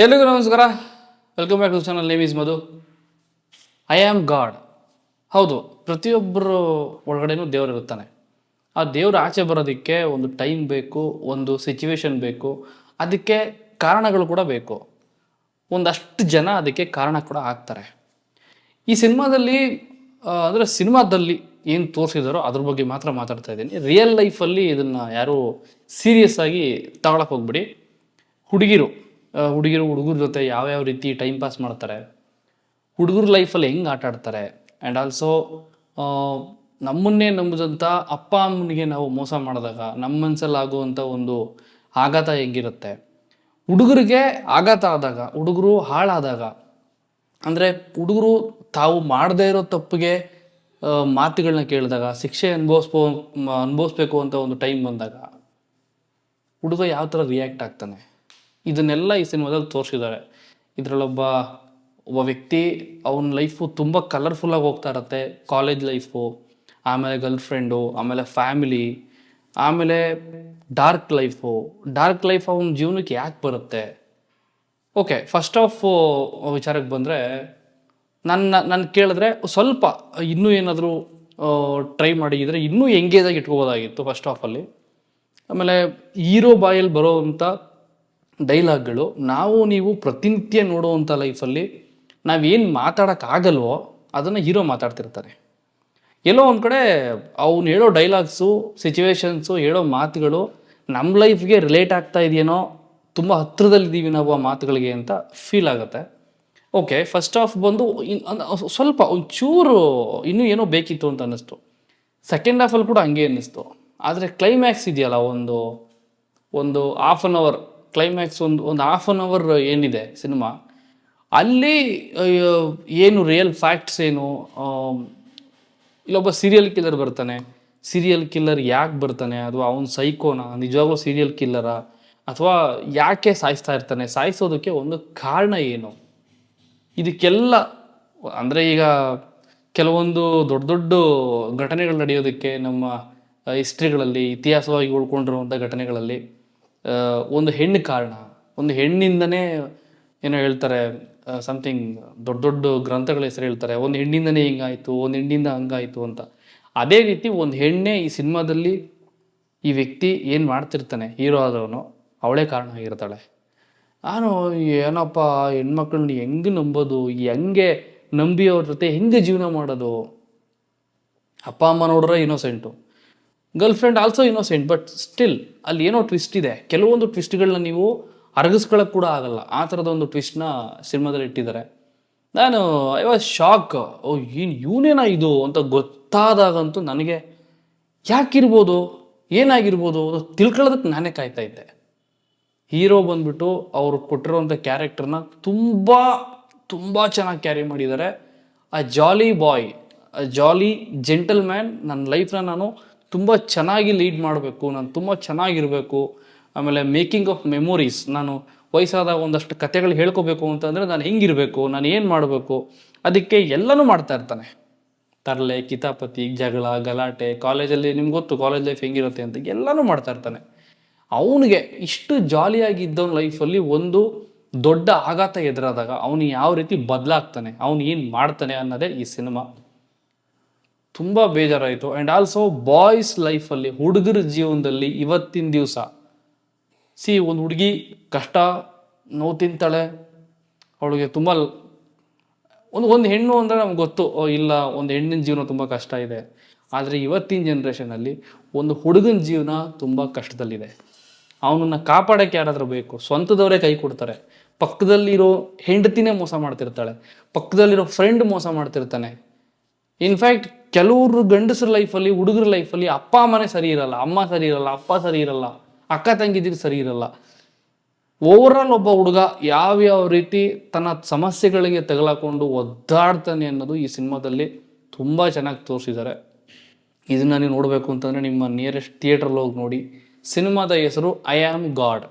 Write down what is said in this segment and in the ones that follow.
ಎಲ್ರಿಗೂ ನಮಸ್ಕಾರ. Welcome back to channel. Name is Madhu. I am god. ಹೌದು, ಪ್ರತಿಯೊಬ್ಬರು ಒಳಗಡೆನೂ ದೇವರು ಇರುತ್ತಾನೆ. ಆ ದೇವರು ಆಚೆ ಬರೋದಕ್ಕೆ ಒಂದು ಟೈಮ್ ಬೇಕು, ಒಂದು ಸಿಚುವೇಶನ್ ಬೇಕು, ಅದಕ್ಕೆ ಕಾರಣಗಳು ಕೂಡ ಬೇಕು. ಒಂದಷ್ಟು ಜನ ಅದಕ್ಕೆ ಕಾರಣ ಕೂಡ ಆಗ್ತಾರೆ. ಈ ಸಿನಿಮಾದಲ್ಲಿ ಅಂದರೆ ಸಿನಿಮಾದಲ್ಲಿ ಏನು ತೋರಿಸಿದಾರೋ ಅದ್ರ ಬಗ್ಗೆ ಮಾತ್ರ ಮಾತಾಡ್ತಾ ಇದ್ದೀನಿ. ರಿಯಲ್ ಲೈಫಲ್ಲಿ ಇದನ್ನು ಯಾರೂ ಸೀರಿಯಸ್ ಆಗಿ ತಗೊಳಕ್ಕೆ ಹೋಗ್ಬಿಡಿ. ಹುಡುಗಿರು ಹುಡುಗರ ಜೊತೆ ಯಾವ್ಯಾವ ರೀತಿ ಟೈಮ್ ಪಾಸ್ ಮಾಡ್ತಾರೆ, ಹುಡುಗರ ಲೈಫಲ್ಲಿ ಹೆಂಗೆ ಆಟ ಆಡ್ತಾರೆ, ಆ್ಯಂಡ್ ಆಲ್ಸೋ ನಮ್ಮನ್ನೇ ನಂಬಿದಂಥ ಅಪ್ಪ ಅಮ್ಮನಿಗೆ ನಾವು ಮೋಸ ಮಾಡಿದಾಗ ನಮ್ಮ ಮನಸ್ಸಲ್ಲಿ ಆಗುವಂಥ ಒಂದು ಆಘಾತ ಹೆಂಗಿರುತ್ತೆ, ಹುಡುಗರಿಗೆ ಆಘಾತ ಆದಾಗ, ಹುಡುಗರು ಹಾಳಾದಾಗ, ಅಂದರೆ ಹುಡುಗರು ತಾವು ಮಾಡದೇ ಇರೋ ತಪ್ಪಿಗೆ ಮಾತುಗಳನ್ನ ಕೇಳಿದಾಗ, ಶಿಕ್ಷೆ ಅನುಭವಿಸ್ಬೇಕು ಅಂತ ಒಂದು ಟೈಮ್ ಬಂದಾಗ ಹುಡುಗ ಯಾವ ಥರ ರಿಯಾಕ್ಟ್ ಆಗ್ತಾನೆ, ಇದನ್ನೆಲ್ಲ ಈ ಸಿನಿಮಾದಲ್ಲಿ ತೋರಿಸಿದ್ದಾರೆ. ಇದರಲ್ಲೊಬ್ಬ ವ್ಯಕ್ತಿ ಅವನ ಲೈಫು ತುಂಬ ಕಲರ್ಫುಲ್ಲಾಗಿ ಹೋಗ್ತಾ ಇರುತ್ತೆ. ಕಾಲೇಜ್ ಲೈಫು, ಆಮೇಲೆ ಗರ್ಲ್ ಫ್ರೆಂಡು, ಆಮೇಲೆ ಫ್ಯಾಮಿಲಿ, ಆಮೇಲೆ ಡಾರ್ಕ್ ಲೈಫ್ ಅವನ ಜೀವನಕ್ಕೆ ಯಾಕೆ ಬರುತ್ತೆ. ಓಕೆ, ಫಸ್ಟ್ ಆಫ್ ವಿಚಾರಕ್ಕೆ ಬಂದರೆ ನನ್ನ ಕೇಳಿದ್ರೆ ಸ್ವಲ್ಪ ಇನ್ನೂ ಏನಾದರೂ ಟ್ರೈ ಮಾಡಿದರೆ ಇನ್ನೂ ಎಂಗೇಜಾಗಿ ಇಟ್ಕೋಬೋದಾಗಿತ್ತು ಫಸ್ಟ್ ಆಫಲ್ಲಿ. ಆಮೇಲೆ ಹೀರೋ ಬಾಯಲ್ಲಿ ಬರೋವಂಥ ಡೈಲಾಗ್ಗಳು ನಾವು ನೀವು ಪ್ರತಿನಿತ್ಯ ನೋಡುವಂಥ ಲೈಫಲ್ಲಿ ನಾವೇನು ಮಾತಾಡೋಕ್ಕಾಗಲ್ವೋ ಅದನ್ನು ಹೀರೋ ಮಾತಾಡ್ತಿರ್ತಾರೆ. ಎಲ್ಲೋ ಒಂದು ಕಡೆ ಅವ್ನು ಹೇಳೋ ಡೈಲಾಗ್ಸು, ಸಿಚುವೇಶನ್ಸು, ಹೇಳೋ ಮಾತುಗಳು ನಮ್ಮ ಲೈಫ್ಗೆ ರಿಲೇಟ್ ಆಗ್ತಾ ಇದೆಯೇನೋ, ತುಂಬ ಹತ್ರದಲ್ಲಿದ್ದೀವಿ ನಾವು ಆ ಮಾತುಗಳಿಗೆ ಅಂತ ಫೀಲ್ ಆಗುತ್ತೆ. ಓಕೆ, ಫಸ್ಟ್ ಆಫ್ ಬಂದು ಸ್ವಲ್ಪ ಒಂಚೂರು ಇನ್ನೂ ಏನೋ ಬೇಕಿತ್ತು ಅಂತ ಅನ್ನಿಸ್ತು. ಸೆಕೆಂಡ್ ಹಾಫಲ್ಲಿ ಕೂಡ ಹಂಗೆ ಅನ್ನಿಸ್ತು. ಆದರೆ ಕ್ಲೈಮ್ಯಾಕ್ಸ್ ಇದೆಯಲ್ಲ, ಒಂದು ಹಾಫ್ ಆನ್ ಅವರ್ ಕ್ಲೈಮ್ಯಾಕ್ಸ್, ಒಂದು ಹಾಫ್ ಆನ್ ಅವರ್ ಏನಿದೆ ಸಿನಿಮಾ, ಅಲ್ಲಿ ಏನು ರಿಯಲ್ ಫ್ಯಾಕ್ಟ್ಸ್ ಏನು, ಇಲ್ಲೊಬ್ಬ ಸೀರಿಯಲ್ ಕಿಲ್ಲರ್ ಬರ್ತಾನೆ, ಸೀರಿಯಲ್ ಕಿಲ್ಲರ್ ಯಾಕೆ ಬರ್ತಾನೆ, ಅಥವಾ ಅವನು ಸೈಕೋನ, ನಿಜವಾಗ್ಲೂ ಸೀರಿಯಲ್ ಕಿಲ್ಲರಾ, ಅಥವಾ ಯಾಕೆ ಸಾಯಿಸ್ತಾ ಇರ್ತಾನೆ, ಸಾಯಿಸೋದಕ್ಕೆ ಒಂದು ಕಾರಣ ಏನು, ಇದಕ್ಕೆಲ್ಲ ಅಂದರೆ ಈಗ ಕೆಲವೊಂದು ದೊಡ್ಡ ದೊಡ್ಡ ಘಟನೆಗಳು ನಡೆಯೋದಕ್ಕೆ ನಮ್ಮ ಹಿಸ್ಟ್ರಿಗಳಲ್ಲಿ ಇತಿಹಾಸವಾಗಿ ಉಳ್ಕೊಂಡಿರುವಂಥ ಘಟನೆಗಳಲ್ಲಿ ಒಂದು ಹೆಣ್ಣು ಕಾರಣ. ಒಂದು ಹೆಣ್ಣಿಂದನೇ ಏನೋ ಹೇಳ್ತಾರೆ, ಸಮಥಿಂಗ್ ದೊಡ್ಡ ದೊಡ್ಡ ಗ್ರಂಥಗಳ ಹೆಸರು ಹೇಳ್ತಾರೆ, ಒಂದು ಹೆಣ್ಣಿಂದನೇ ಹಿಂಗಾಯಿತು, ಒಂದು ಹೆಣ್ಣಿಂದ ಹಂಗಾಯಿತು ಅಂತ. ಅದೇ ರೀತಿ ಒಂದು ಹೆಣ್ಣೆ ಈ ಸಿನಿಮಾದಲ್ಲಿ ಈ ವ್ಯಕ್ತಿ ಏನು ಮಾಡ್ತಿರ್ತಾನೆ, ಹೀರೋ ಆದವನು, ಅವಳೇ ಕಾರಣ ಆಗಿರ್ತಾಳೆ. ನಾನು ಏನಪ್ಪ ಹೆಣ್ಮಕ್ಳನ್ನ ಹೆಂಗೆ ನಂಬೋದು, ಹೆಂಗೆ ನಂಬಿ ಅವ್ರ ಜೊತೆ ಹೆಂಗೆ ಜೀವನ ಮಾಡೋದು. ಅಪ್ಪ ಅಮ್ಮ ನೋಡ್ರೆ innocent, girl friend also innocent, but still ಅಲ್ಲಿ ಏನೋ ಟ್ವಿಸ್ಟ್ ಇದೆ. ಕೆಲವೊಂದು ಟ್ವಿಸ್ಟ್ಗಳನ್ನ ನೀವು ಅರಗಿಸ್ಕೊಳ್ಳೋಕೆ ಕೂಡ ಆಗಲ್ಲ, ಆ ಥರದ ಒಂದು ಟ್ವಿಸ್ಟ್ನ ಸಿನಿಮಾದಲ್ಲಿ ಇಟ್ಟಿದ್ದಾರೆ. ನಾನು ಐ ವಾಸ್ ಶಾಕ್. ಇವನೇನ ಇದು ಅಂತ ಗೊತ್ತಾದಾಗಂತೂ ನನಗೆ ಯಾಕಿರ್ಬೋದು, ಏನಾಗಿರ್ಬೋದು ತಿಳ್ಕೊಳ್ಳೋದಕ್ಕೆ ನಾನೇ ಕಾಯ್ತಾ ಇದ್ದೆ. ಹೀರೋ ಬಂದ್ಬಿಟ್ಟು ಅವರು ಕೊಟ್ಟಿರೋಂಥ ಕ್ಯಾರೆಕ್ಟರ್ನ ತುಂಬ ತುಂಬ ಚೆನ್ನಾಗಿ ಕ್ಯಾರಿ ಮಾಡಿದ್ದಾರೆ. ಆ ಜಾಲಿ ಬಾಯ್, ಆ ಜಾಲಿ ಜೆಂಟಲ್ ಮ್ಯಾನ್, ನನ್ನ ಲೈಫ್ನ ನಾನು ತುಂಬ ಚೆನ್ನಾಗಿ ಲೀಡ್ ಮಾಡಬೇಕು, ನಾನು ತುಂಬ ಚೆನ್ನಾಗಿರಬೇಕು, ಆಮೇಲೆ ಮೇಕಿಂಗ್ ಆಫ್ ಮೆಮೊರೀಸ್, ನಾನು ವಯಸ್ಸಾದಾಗ ಒಂದಷ್ಟು ಕತೆಗಳು ಹೇಳ್ಕೋಬೇಕು ಅಂತಂದರೆ ನಾನು ಹೆಂಗಿರಬೇಕು, ನಾನು ಏನು ಮಾಡಬೇಕು, ಅದಕ್ಕೆ ಎಲ್ಲನೂ ಮಾಡ್ತಾ ಇರ್ತಾನೆ. ತರಲೆ, ಕಿತಾಪತಿ, ಜಗಳ, ಗಲಾಟೆ, ಕಾಲೇಜಲ್ಲಿ ನಿಮ್ಗೆ ಗೊತ್ತು ಕಾಲೇಜ್ ಲೈಫ್ ಹೆಂಗಿರುತ್ತೆ ಅಂತ, ಎಲ್ಲನೂ ಮಾಡ್ತಾ ಇರ್ತಾನೆ. ಅವನಿಗೆ ಇಷ್ಟು ಜಾಲಿಯಾಗಿ ಇದ್ದವನ ಲೈಫಲ್ಲಿ ಒಂದು ದೊಡ್ಡ ಆಘಾತ ಎದುರಾದಾಗ ಅವನು ಯಾವ ರೀತಿ ಬದಲಾಗ್ತಾನೆ, ಅವನು ಏನು ಮಾಡ್ತಾನೆ ಅನ್ನೋದೇ ಈ ಸಿನಿಮಾ. ತುಂಬ ಬೇಜಾರಾಯಿತು. ಆ್ಯಂಡ್ ಆಲ್ಸೋ ಬಾಯ್ಸ್ ಲೈಫಲ್ಲಿ, ಹುಡುಗರ ಜೀವನದಲ್ಲಿ ಇವತ್ತಿನ ದಿವಸ ಒಂದು ಹುಡುಗಿ ಕಷ್ಟ ನೋವು ತಿಂತಾಳೆ, ಅವಳಿಗೆ ತುಂಬ ಒಂದು ಹೆಣ್ಣು ಅಂದರೆ ನಮ್ಗೆ ಗೊತ್ತು, ಇಲ್ಲ ಒಂದು ಹೆಣ್ಣಿನ ಜೀವನ ತುಂಬ ಕಷ್ಟ ಇದೆ. ಆದರೆ ಇವತ್ತಿನ ಜನ್ರೇಷನಲ್ಲಿ ಒಂದು ಹುಡುಗನ ಜೀವನ ತುಂಬ ಕಷ್ಟದಲ್ಲಿದೆ. ಅವನನ್ನು ಕಾಪಾಡೋಕ್ಕೆ ಯಾರಾದರೂ ಬೇಕು, ಸ್ವಂತದವರೇ ಕೈ ಕೊಡ್ತಾರೆ. ಪಕ್ಕದಲ್ಲಿರೋ ಹೆಂಡತಿನೇ ಮೋಸ ಮಾಡ್ತಿರ್ತಾಳೆ, ಪಕ್ಕದಲ್ಲಿರೋ ಫ್ರೆಂಡ್ ಮೋಸ ಮಾಡ್ತಿರ್ತಾನೆ. ಇನ್ಫ್ಯಾಕ್ಟ್ ಕೆಲವರು ಗಂಡಸರ ಲೈಫಲ್ಲಿ, ಹುಡುಗರ ಲೈಫಲ್ಲಿ ಅಪ್ಪ ಅಮ್ಮನೇ ಸರಿ ಇರಲ್ಲ, ಅಮ್ಮ ಸರಿ ಇರಲ್ಲ, ಅಪ್ಪ ಸರಿ ಇರಲ್ಲ, ಅಕ್ಕ ತಂಗಿದಿರು ಸರಿ ಇರಲ್ಲ. ಓವರಾಲ್ ಒಬ್ಬ ಹುಡುಗ ಯಾವ್ಯಾವ ರೀತಿ ತನ್ನ ಸಮಸ್ಯೆಗಳಿಗೆ ತಗಲಾಕೊಂಡು ಒದ್ದಾಡ್ತಾನೆ ಅನ್ನೋದು ಈ ಸಿನಿಮಾದಲ್ಲಿ ತುಂಬ ಚೆನ್ನಾಗಿ ತೋರಿಸಿದ್ದಾರೆ. ಇದನ್ನು ನೀವು ನೋಡಬೇಕು ಅಂತಂದರೆ ನಿಮ್ಮ ನಿಯರೆಸ್ಟ್ ಥಿಯೇಟ್ರಲ್ಲಿ ಹೋಗಿ ನೋಡಿ. ಸಿನಿಮಾದ ಹೆಸರು I am god.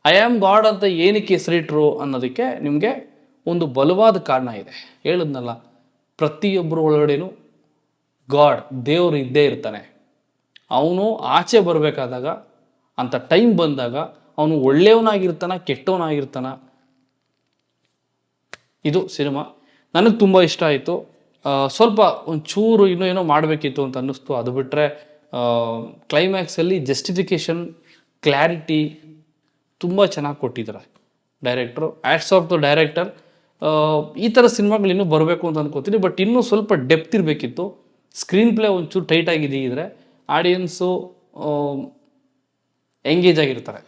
I am god ಅಂತ ಏನಕ್ಕೆ ಹೆಸರಿಟ್ರು ಅನ್ನೋದಕ್ಕೆ ನಿಮಗೆ ಒಂದು ಬಲವಾದ ಕಾರಣ ಇದೆ. ಹೇಳಿದ್ನಲ್ಲ, ಪ್ರತಿಯೊಬ್ಬರ ಒಳಗಡೆನೂ ಗಾಡ್, ದೇವರು ಇದ್ದೇ ಇರ್ತಾನೆ. ಅವನು ಆಚೆ ಬರಬೇಕಾದಾಗ, ಅಂಥ ಟೈಮ್ ಬಂದಾಗ ಅವನು ಒಳ್ಳೆಯವನಾಗಿರ್ತಾನ, ಕೆಟ್ಟವನಾಗಿರ್ತಾನ, ಇದು ಸಿನಿಮಾ ನನಗೆ ತುಂಬ ಇಷ್ಟ ಆಯಿತು. ಸ್ವಲ್ಪ ಒಂಚೂರು ಇನ್ನೂ ಏನೋ ಮಾಡಬೇಕಿತ್ತು ಅಂತ ಅನ್ನಿಸ್ತು. ಅದು ಬಿಟ್ಟರೆ ಕ್ಲೈಮ್ಯಾಕ್ಸಲ್ಲಿ ಜಸ್ಟಿಫಿಕೇಷನ್, ಕ್ಲಾರಿಟಿ ತುಂಬ ಚೆನ್ನಾಗಿ ಕೊಟ್ಟಿದ್ದಾರೆ director. Hats off the director. ಈ ಥರ ಸಿನಿಮಾಗಳು ಇನ್ನೂ ಬರಬೇಕು ಅಂತ ಅನ್ಕೋತೀನಿ. ಬಟ್ ಇನ್ನೂ ಸ್ವಲ್ಪ ಡೆಪ್ತ್ ಇರಬೇಕಿತ್ತು. ಸ್ಕ್ರೀನ್ ಪ್ಲೇ ಒಂಚೂರು ಟೈಟಾಗಿದ್ದರೆ ಆಡಿಯನ್ಸು ಎಂಗೇಜ್ ಆಗಿರ್ತಾರೆ.